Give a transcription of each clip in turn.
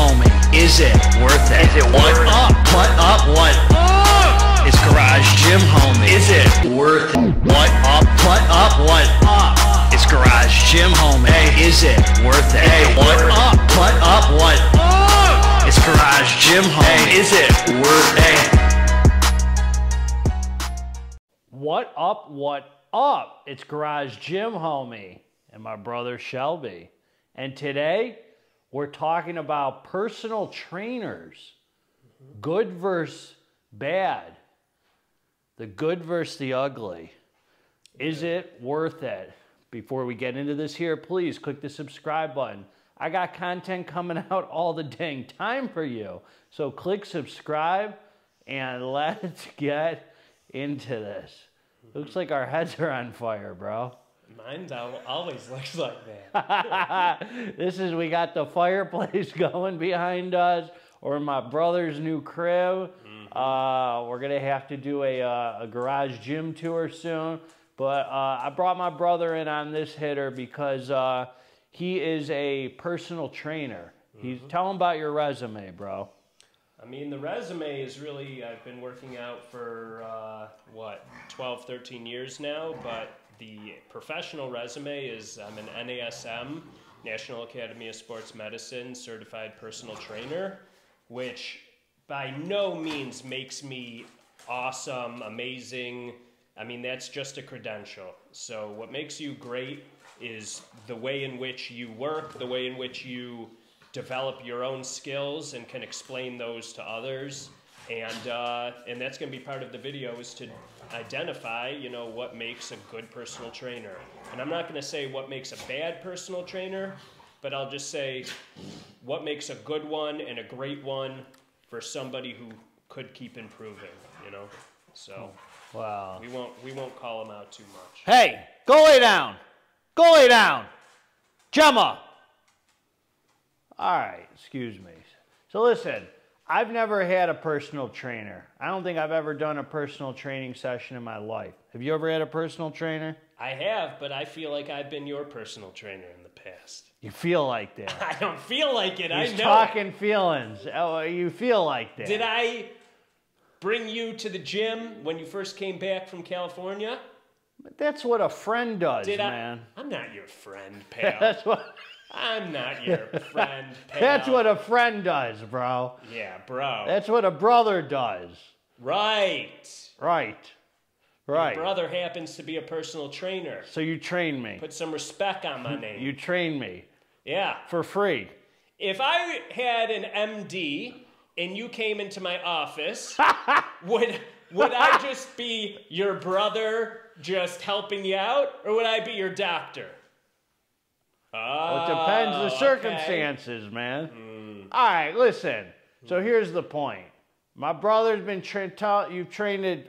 homie. Is it worth it? Is it what up? What up? What up? It's Garage Gym Homie. Is it worth it? What up? What up? What up? It's Garage Gym Homie. Hey, is it worth it? Hey, what up? What up? What up? It's Garage Gym Homie. Hey, is it worth it? What up? What up? It's Garage Gym Homie and my brother Shelby. And today we're talking about personal trainers. Good versus bad. The good versus the ugly. Is it worth it? Before we get into this here, please click the subscribe button. I got content coming out all the dang time for you. So click subscribe and let's get into this. Looks like our heads are on fire, bro. Mine always looks like that. We got the fireplace going behind us, or my brother's new crib. We're going to have to do a garage gym tour soon. But I brought my brother in on this hitter because he is a personal trainer. Tell him about your resume, bro. I mean, the resume is really, I've been working out for, 12, 13 years now, but the professional resume is I'm an NASM, National Academy of Sports Medicine, certified personal trainer, which by no means makes me awesome, amazing. I mean, that's just a credential. So what makes you great is the way in which you work, the way in which you develop your own skills and can explain those to others. And that's going to be part of the video, is to identify, what makes a good personal trainer. And I'm not going to say what makes a bad personal trainer, but I'll just say what makes a good one and a great one for somebody who could keep improving, So wow. We won't call them out too much. Hey, go lay down. Go lay down. Gemma. All right, excuse me. So listen, I've never had a personal trainer. I don't think I've ever done a personal training session in my life. Have you ever had a personal trainer? I have, but I feel like I've been your personal trainer in the past. You feel like that. I don't feel like it. He's I know. talking feelings. Oh, you feel like that. Did I bring you to the gym when you first came back from California? That's what a friend does, man. I'm not your friend, pal. That's what... I'm not your friend, pal. That's what a friend does, bro. Yeah, bro. That's what a brother does. Right. Right. Your brother happens to be a personal trainer. So you train me. Put some respect on my name. You train me. Yeah. For free. If I had an MD and you came into my office, would I just be your brother just helping you out, or would I be your doctor? Well, it depends the circumstances, man. All right, listen. So here's the point. My brother's been you've trained at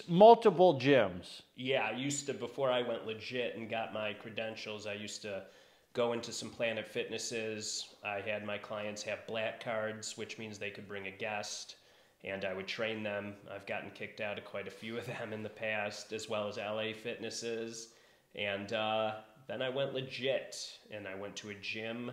multiple gyms. Yeah, I used to, before I went legit and got my credentials, I used to go into some Planet Fitnesses. I had my clients have black cards, which means they could bring a guest, and I would train them. I've gotten kicked out of quite a few of them in the past, as well as LA Fitnesses. And then I went legit, and I went to a gym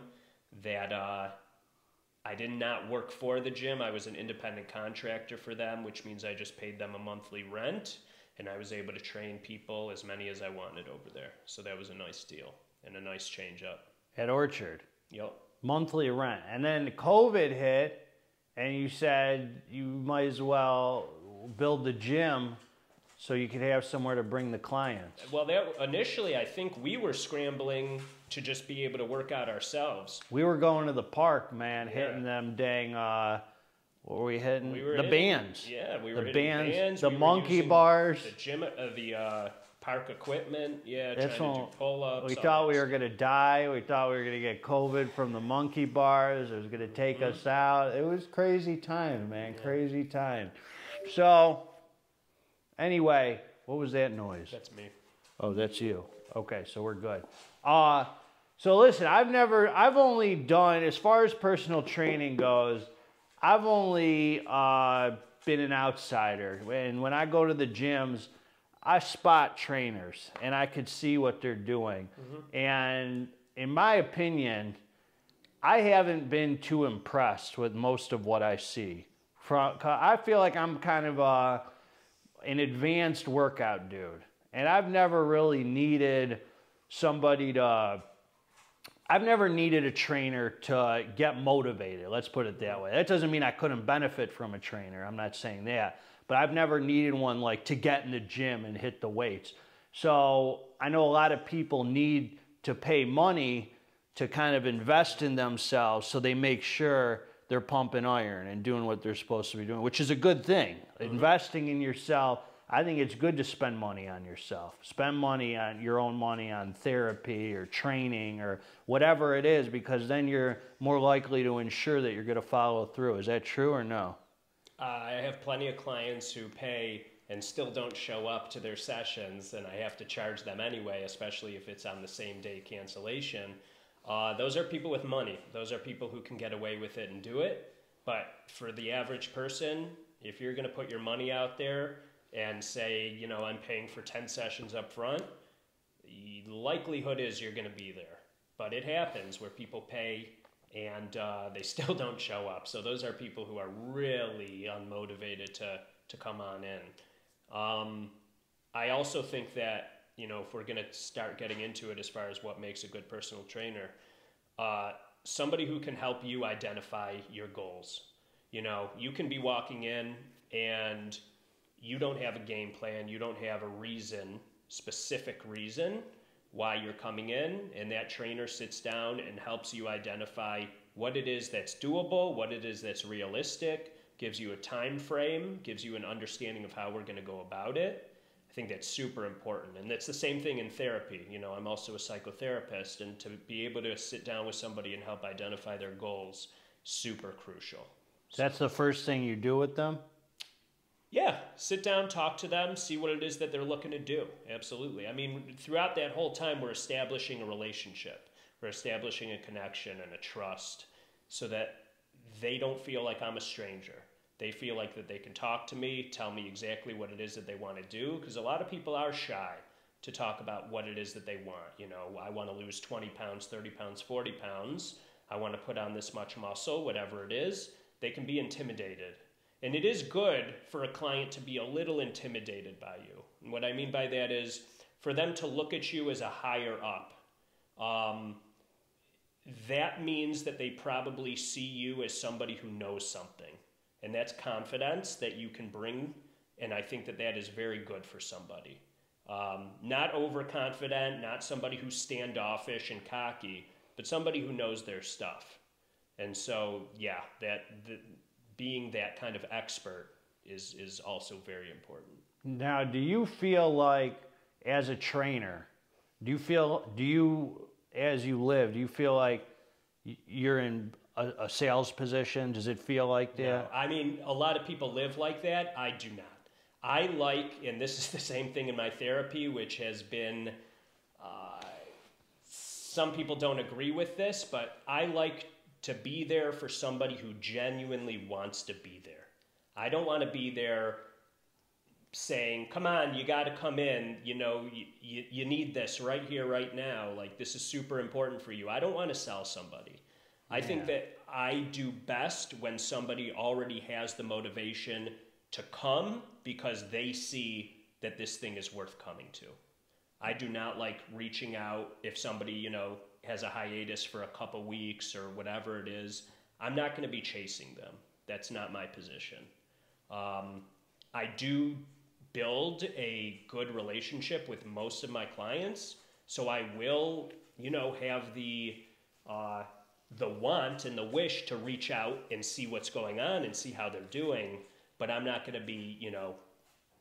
that I did not work for the gym. I was an independent contractor for them, which means I just paid them a monthly rent, and I was able to train people, as many as I wanted over there. So that was a nice deal and a nice change up. At Orchard. Yep. Monthly rent. And then COVID hit, and you said you might as well build the gym so you could have somewhere to bring the clients. Well, initially, I think we were scrambling to just be able to work out ourselves. We were going to the park, man, hitting them dang, what were we hitting? The bands. Yeah, we were hitting hitting bands. The monkey bars. The gym, the park equipment, yeah, That's trying to do pull-ups. We thought we were going to die. We thought we were going to get COVID from the monkey bars. It was going to take us out. It was crazy time, man, crazy time. So... anyway, what was that noise? That's me. Oh, that's you. Okay, so we're good. So listen, I've only done, as far as personal training goes, I've only been an outsider. And when I go to the gyms, I spot trainers and I could see what they're doing. And in my opinion, I haven't been too impressed with most of what I see. I feel like I'm kind of an advanced workout dude. And I've never really needed somebody to... I've never needed a trainer to get motivated. Let's put it that way. That doesn't mean I couldn't benefit from a trainer. I'm not saying that. But I've never needed one like to get in the gym and hit the weights. So I know a lot of people need to pay money to kind of invest in themselves so they make sure they're pumping iron and doing what they're supposed to be doing, which is a good thing. Investing in yourself, I think it's good to spend money on yourself. Spend money on your own money on therapy or training or whatever it is, because then you're more likely to ensure that you're going to follow through. Is that true or no? I have plenty of clients who pay and still don't show up to their sessions, and I have to charge them anyway, especially if it's on the same day cancellation. Those are people with money. Those are people who can get away with it and do it. But for the average person, if you're going to put your money out there and say, you know, I'm paying for 10 sessions up front, the likelihood is you're going to be there. But it happens where people pay and they still don't show up. So those are people who are really unmotivated to come on in. I also think that, you know, if we're going to start getting into it as far as what makes a good personal trainer, somebody who can help you identify your goals. You know, you can be walking in and you don't have a game plan, you don't have a reason, specific reason why you're coming in, and that trainer sits down and helps you identify what it is that's doable, what it is that's realistic, gives you a time frame, gives you an understanding of how we're going to go about it. I think that's super important, and that's the same thing in therapy. You know, I'm also a psychotherapist, and to be able to sit down with somebody and help identify their goals, super crucial. So that's the first thing you do with them? Yeah, sit down, talk to them, see what it is that they're looking to do. Absolutely. I mean, throughout that whole time, we're establishing a relationship. We're establishing a connection and a trust so that they don't feel like I'm a stranger. They feel like that they can talk to me, tell me exactly what it is that they want to do, because a lot of people are shy to talk about what it is that they want. You know, I want to lose 20 pounds, 30 pounds, 40 pounds. I want to put on this much muscle, whatever it is. They can be intimidated. And it is good for a client to be a little intimidated by you. And what I mean by that is for them to look at you as a higher up. That means that they probably see you as somebody who knows something. And that's confidence that you can bring. And I think that that is very good for somebody. Not overconfident, not somebody who's standoffish and cocky, but somebody who knows their stuff. And so, yeah, being that kind of expert is also very important. Now, do you feel like, as a trainer, as you live, do you feel like you're in a sales position? Does it feel like that? No, I mean, a lot of people live like that. I do not. I like, and this is the same thing in my therapy, which has been, some people don't agree with this, but I like to be there for somebody who genuinely wants to be there. I don't want to be there saying, come on, you got to come in, you know, you need this right here, right now. Like, this is super important for you. I don't want to sell somebody. I think that I do best when somebody already has the motivation to come because they see that this thing is worth coming to. I do not like reaching out if somebody, you know, has a hiatus for a couple weeks or whatever it is. I'm not going to be chasing them. That's not my position. I do build a good relationship with most of my clients, so I will, you know, have the want and the wish to reach out and see what's going on and see how they're doing, but I'm not going to be, you know,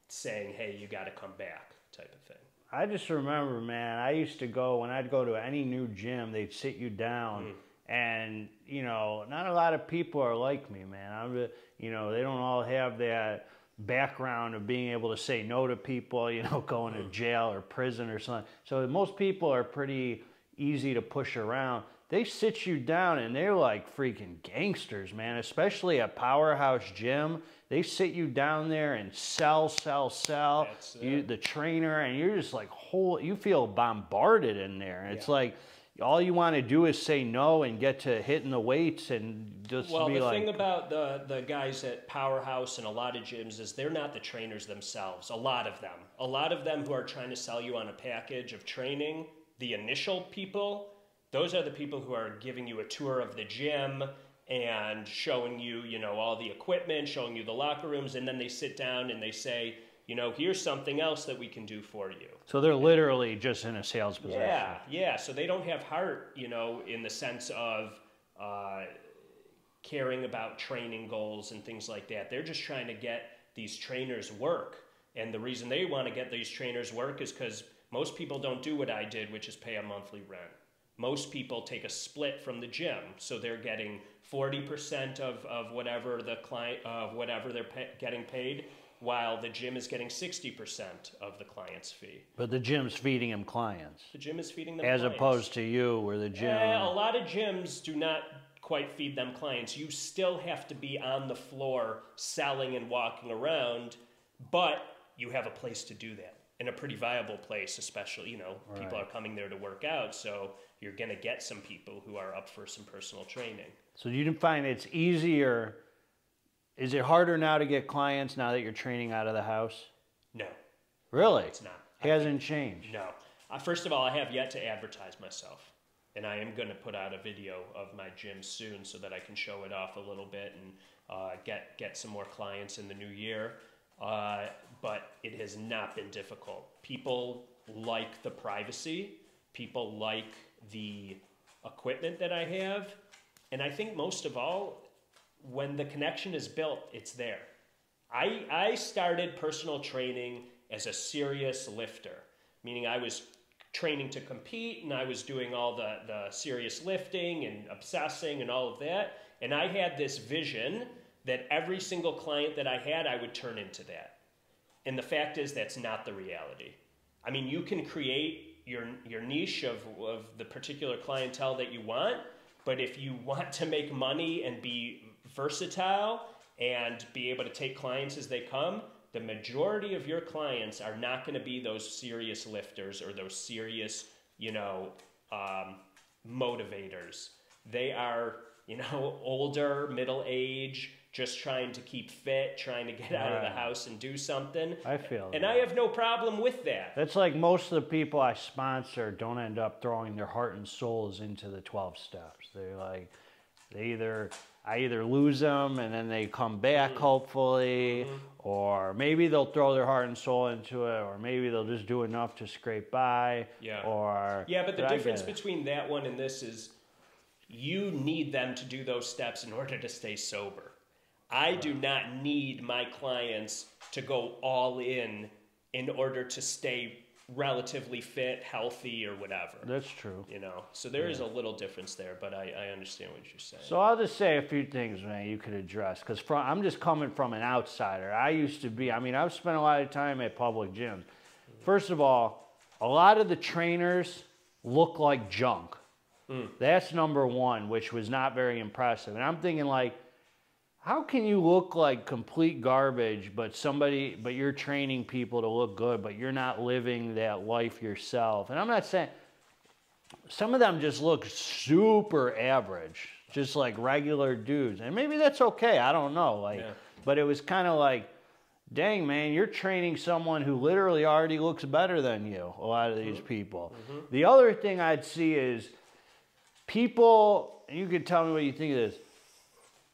saying, hey, you got to come back type of thing. I just remember, man, I used to go, when I'd go to any new gym, they'd sit you down, and, you know, not a lot of people are like me, man. You know, they don't all have that background of being able to say no to people, you know, going to jail or prison or something. So most people are pretty easy to push around. They sit you down and they're like freaking gangsters, man, especially at Powerhouse Gym. They sit you down there and sell the trainer, and you're just like, you feel bombarded in there. And it's like, all you want to do is say no and get to hitting the weights and just well, be the like... thing about the guys at Powerhouse and a lot of gyms is they're not the trainers themselves. A lot of them who are trying to sell you on a package of training, the initial people, those are the people who are giving you a tour of the gym and showing you, you know, all the equipment, showing you the locker rooms, and then they sit down and they say, you know, here's something else that we can do for you. So they're literally just in a sales position. Yeah. So they don't have heart, you know, in the sense of caring about training goals and things like that. They're just trying to get these trainers work. And the reason they want to get these trainers work is because most people don't do what I did, which is pay a monthly rent. Most people take a split from the gym. So they're getting 40% of whatever the client, of whatever they're getting paid, while the gym is getting 60% of the client's fee. But the gym's feeding them clients. The gym is feeding them as clients. Opposed to you, where the gym... A lot of gyms do not quite feed them clients. You still have to be on the floor selling and walking around, but you have a place to do that, and a pretty viable place, especially, you know, people are coming there to work out, so you're going to get some people who are up for some personal training. So you didn't find it's easier... Is it harder now to get clients now that you're training out of the house? No. Really? No, it's not. Hasn't changed? No. First of all, I have yet to advertise myself. And I am going to put out a video of my gym soon so that I can show it off a little bit and get some more clients in the new year. But it has not been difficult. People like the privacy. People like the equipment that I have. And I think most of all, when the connection is built, it's there. I started personal training as a serious lifter, meaning I was training to compete and I was doing all the serious lifting and obsessing and all of that. And I had this vision that every single client that I had, I would turn into that. And the fact is that's not the reality. I mean, you can create your niche of the particular clientele that you want, but if you want to make money and be versatile and be able to take clients as they come, the majority of your clients are not going to be those serious lifters or those serious, you know, motivators. They are, you know, older, middle age, just trying to keep fit, trying to get out of the house and do something. I feel and that. I have no problem with that. That's like most of the people I sponsor don't end up throwing their heart and souls into the 12 steps. They're like, I either lose them and then they come back, hopefully, or maybe they'll throw their heart and soul into it, or maybe they'll just do enough to scrape by. Yeah. But the difference between that one and this is you need them to do those steps in order to stay sober. I do not need my clients to go all in order to stay relatively fit, healthy, or whatever. That's true. You know, so there is a little difference there, but I understand what you're saying. So I'll just say a few things, man, you could address, because I'm just coming from an outsider. I used to be, I've spent a lot of time at public gyms. First of all, a lot of the trainers look like junk. That's number one, which was not very impressive. And I'm thinking, like, how can you look like complete garbage, but you're training people to look good, but you're not living that life yourself? And I'm not saying, some of them just look super average, just like regular dudes. And maybe that's okay, I don't know. But it was kind of like, dang, man, you're training someone who literally already looks better than you, a lot of these people. The other thing I'd see is people, and you can tell me what you think of this,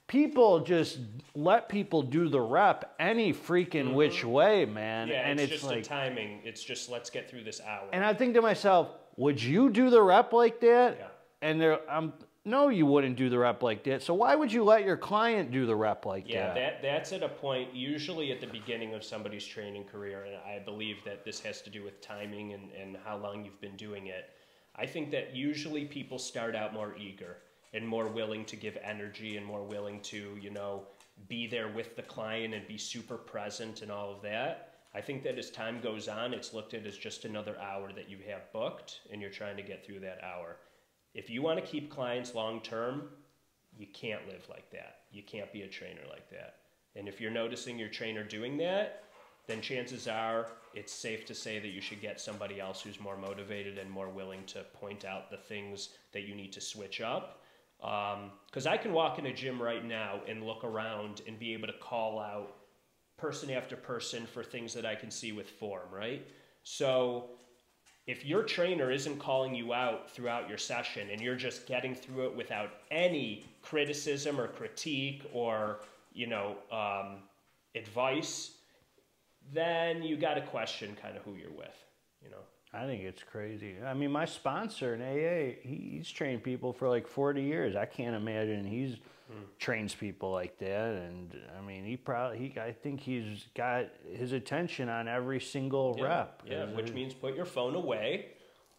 people just let people do the rep any freaking which way, man. Yeah, and it's just like a timing. It's just, let's get through this hour. And I think to myself, would you do the rep like that? Yeah. And no, you wouldn't do the rep like that. So why would you let your client do the rep like that? Yeah, that's at a point, usually at the beginning of somebody's training career, and I believe that this has to do with timing and how long you've been doing it. I think that usually people start out more eager and more willing to give energy and more willing to, you know, be there with the client and be super present and all of that. I think that as time goes on, it's looked at as just another hour that you have booked and you're trying to get through that hour. If you want to keep clients long term, you can't live like that. You can't be a trainer like that. And if you're noticing your trainer doing that, then chances are it's safe to say that you should get somebody else who's more motivated and more willing to point out the things that you need to switch up. Because I can walk in a gym right now and look around and be able to call out person after person for things that I can see with form, right? So if your trainer isn't calling you out throughout your session and you're just getting through it without any criticism or critique or, advice, then you got to question kind of who you're with, I think it's crazy. I mean, my sponsor in AA, he's trained people for like 40 years. I can't imagine he's trains people like that. And I mean, I think he's got his attention on every single rep. Yeah, which means put your phone away.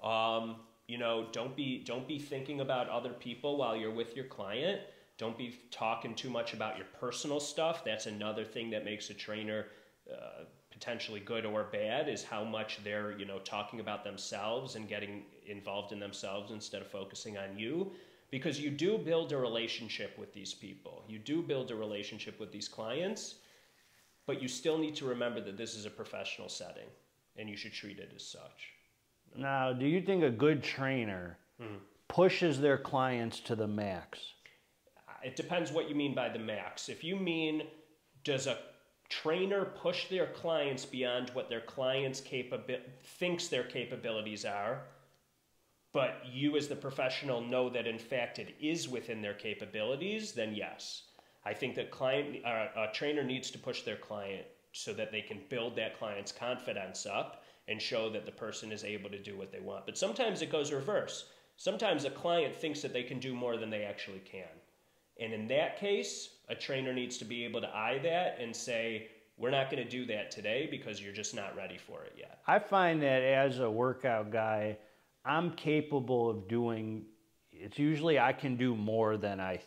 Don't be thinking about other people while you're with your client. Don't be talking too much about your personal stuff. That's another thing that makes a trainer potentially good or bad, is how much they're, talking about themselves and getting involved in themselves instead of focusing on you. Because you do build a relationship with these people. You do build a relationship with these clients, but you still need to remember that this is a professional setting and you should treat it as such. Now, do you think a good trainer pushes their clients to the max? It depends what you mean by the max. If you mean, does a trainer push their clients beyond what their clients thinks their capabilities are, but you as the professional know that in fact it is within their capabilities, then yes. I think that a trainer needs to push their client so that they can build that client's confidence up and show that the person is able to do what they want. But sometimes it goes reverse. Sometimes a client thinks that they can do more than they actually can. And in that case, a trainer needs to be able to eye that and say, we're not going to do that today because you're just not ready for it yet. I find that as a workout guy, I'm capable of doing, it's usually I can do more than I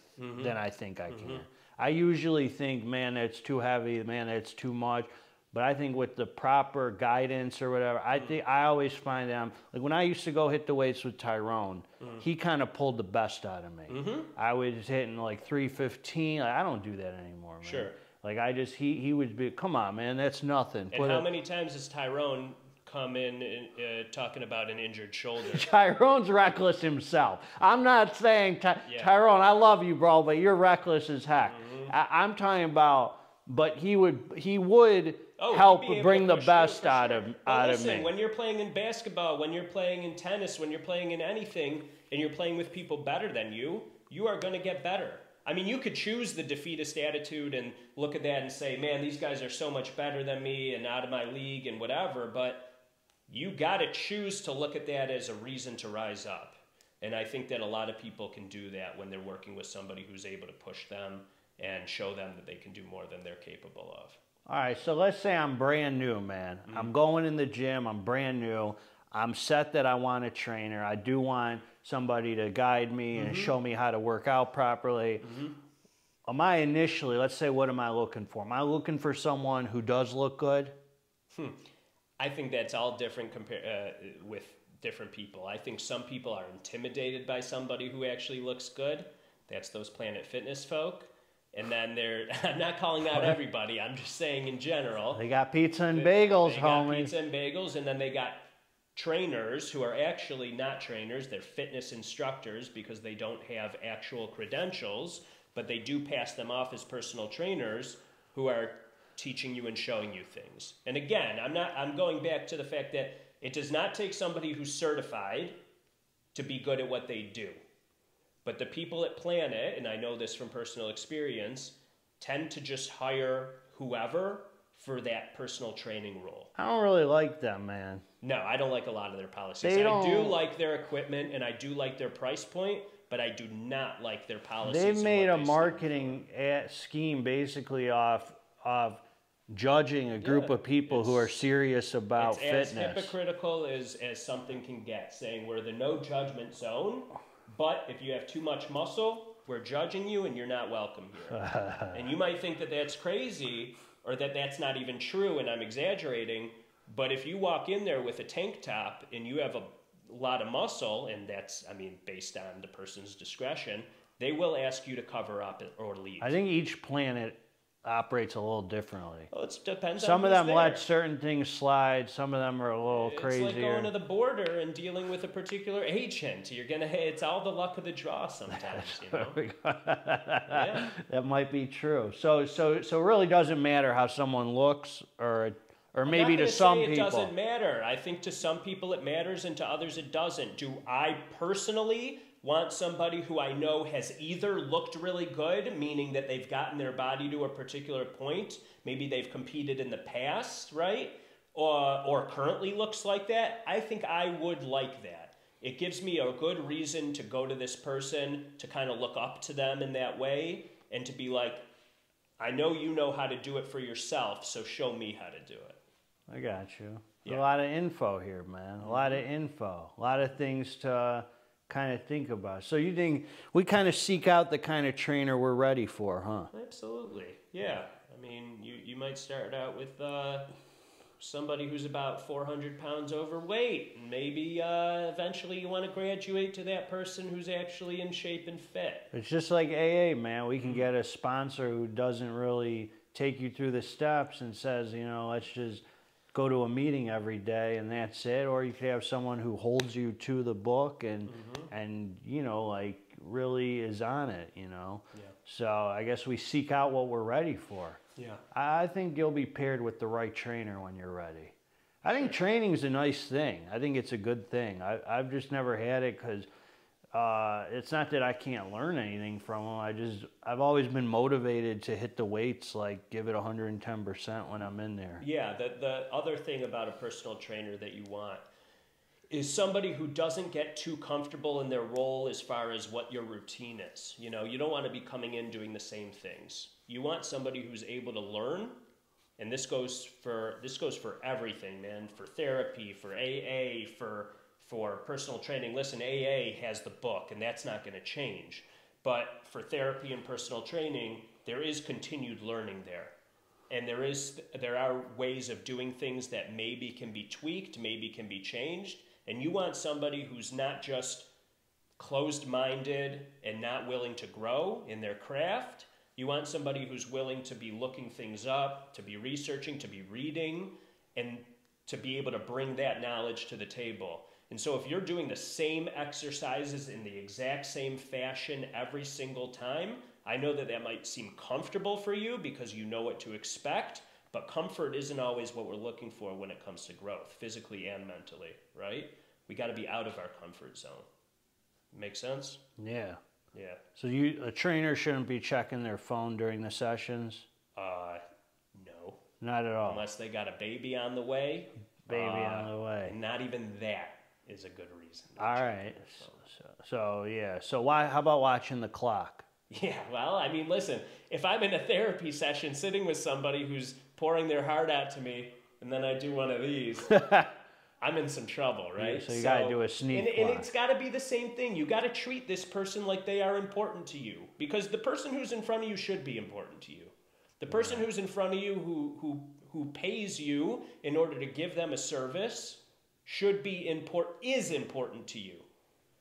think I can. I usually think, man, that's too heavy, man, that's too much. But I think with the proper guidance or whatever, I always find that like when I used to go hit the weights with Tyrone, he kind of pulled the best out of me. I was hitting like 315. Like, I don't do that anymore, man. Sure. Like he would be, come on, man, that's nothing. And how many times has Tyrone come in talking about an injured shoulder? Tyrone's reckless himself. I'm not saying, Tyrone, I love you, bro, but you're reckless as heck. I'm talking about, but he would help bring the best out of me. When you're playing in basketball, when you're playing in tennis, when you're playing in anything, and you're playing with people better than you, you are going to get better. I mean, you could choose the defeatist attitude and look at that and say, man, these guys are so much better than me and out of my league and whatever, but you got to choose to look at that as a reason to rise up. And I think that a lot of people can do that when they're working with somebody who's able to push them and show them that they can do more than they're capable of. All right, so let's say I'm brand new, man. I'm going in the gym, I'm brand new. I'm set that I want a trainer. I do want somebody to guide me and show me how to work out properly. Am I initially, let's say, what am I looking for? Am I looking for someone who does look good? I think that's all different with different people. I think some people are intimidated by somebody who actually looks good. That's those Planet Fitness folk. And then I'm not calling out everybody, I'm just saying in general. They got pizza and bagels, they homie. Got pizza and bagels, and then they got trainers who are actually not trainers. They're fitness instructors because they don't have actual credentials, but they do pass them off as personal trainers who are teaching you and showing you things. And again, I'm going back to the fact that it does not take somebody who's certified to be good at what they do. But the people at Planet, and I know this from personal experience, tend to just hire whoever for that personal training role. I don't really like them, man. No, I don't like a lot of their policies. I do like their equipment and I do like their price point, but I do not like their policies. They've made a marketing scheme basically off of judging a group of people who are serious about fitness. It's as hypocritical as something can get, saying we're the no judgment zone, but if you have too much muscle, we're judging you and you're not welcome here. And you might think that that's crazy or that that's not even true and I'm exaggerating, but if you walk in there with a tank top and you have a lot of muscle, and that's, I mean, based on the person's discretion, they will ask you to cover up or leave. I think each Planet operates a little differently. Well, it depends Some on of who's them let there. certain things slide. Some of them are a little crazier. It's like going to the border and dealing with a particular agent. You're gonna, it's all the luck of the draw sometimes, you know. Yeah. That might be true. So it really doesn't matter how someone looks, or maybe to some people. It doesn't matter. I think to some people it matters, and to others it doesn't. Do I personally want somebody who I know has either looked really good, meaning that they've gotten their body to a particular point, maybe they've competed in the past, right? Or currently looks like that? I think I would like that. It gives me a good reason to go to this person, to kind of look up to them in that way, and to be like, I know you know how to do it for yourself, so show me how to do it. I got you. Yeah. A lot of info here, man. A lot of info. A lot of things to kind of think about. So you think we kind of seek out the kind of trainer we're ready for, huh? Absolutely. Yeah. I mean, you might start out with somebody who's about 400 pounds overweight, and maybe eventually you want to graduate to that person who's actually in shape and fit. It's just like AA, man. We can get a sponsor who doesn't really take you through the steps and says, you know, let's just go to a meeting every day and that's it. Or you could have someone who holds you to the book and you know, like really is on it, you know. Yeah. So I guess we seek out what we're ready for. Yeah. I think you'll be paired with the right trainer when you're ready. I think training is a nice thing. I think it's a good thing. I've just never had it because it's not that I can't learn anything from them. I've always been motivated to hit the weights, like give it 110% when I'm in there. Yeah, the other thing about a personal trainer that you want is somebody who doesn't get too comfortable in their role as far as what your routine is. You know, you don't want to be coming in doing the same things. You want somebody who's able to learn, and this goes for everything, man. For therapy, for AA, for personal training. Listen, AA has the book, and that's not going to change. But for therapy and personal training, there is continued learning there. And there are ways of doing things that maybe can be tweaked, maybe can be changed. And you want somebody who's not just closed-minded and not willing to grow in their craft. You want somebody who's willing to be looking things up, to be researching, to be reading, and to be able to bring that knowledge to the table. And so if you're doing the same exercises in the exact same fashion every single time, I know that might seem comfortable for you because you know what to expect, but comfort isn't always what we're looking for when it comes to growth, physically and mentally, right? We got to be out of our comfort zone. Make sense? Yeah. Yeah. So a trainer shouldn't be checking their phone during the sessions? No. Not at all. Unless they got a baby on the way. Baby on the way. And not even that is a good reason. All right. So yeah. So how about watching the clock? Yeah, well, I mean, listen, if I'm in a therapy session sitting with somebody who's pouring their heart out to me, and then I do one of these, I'm in some trouble, right? Yeah, so you got to do a sneak and it's got to be the same thing. You got to treat this person like they are important to you, because the person who's in front of you should be important to you. The person who's in front of you who pays you in order to give them a service is important to you.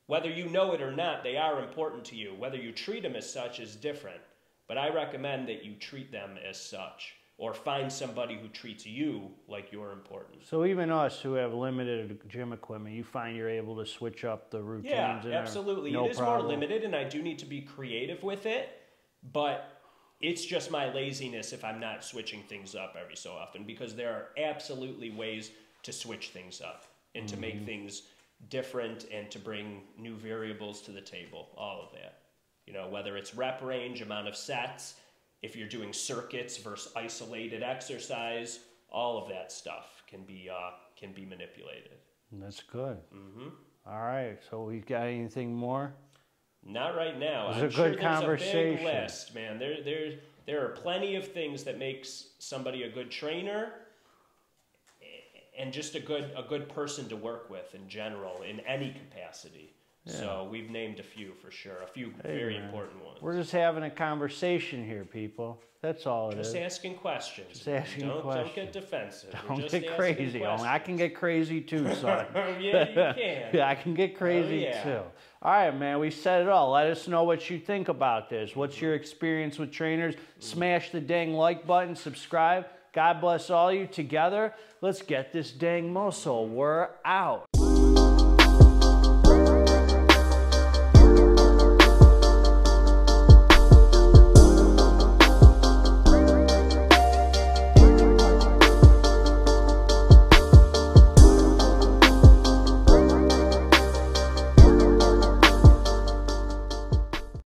Whether you know it or not, they are important to you. Whether you treat them as such is different. But I recommend that you treat them as such, or find somebody who treats you like you're important. So even us who have limited gym equipment, you find you're able to switch up the routines? Yeah, absolutely. No it is problem. more limited, and I do need to be creative with it, but it's just my laziness if I'm not switching things up every so often, because there are absolutely ways to switch things up and to make things different and to bring new variables to the table, all of that. You know, whether it's rep range, amount of sets, if you're doing circuits versus isolated exercise, all of that stuff can be manipulated. That's good. All right, so we got anything more? Not right now. It was a good conversation. There's a big list, man. There are plenty of things that makes somebody a good trainer, and just a good person to work with in general, in any capacity. So we've named a few for sure, a few very important ones. We're just having a conversation here, people. That's all it is. Just asking questions. Just asking questions. Don't get defensive. Don't get crazy. I can get crazy too, son. Yeah, you can. Yeah, I can get crazy too. All right, man, we said it all. Let us know what you think about this. What's your experience with trainers? Smash the dang like button, subscribe. God bless all you. Together, let's get this dang muscle. We're out.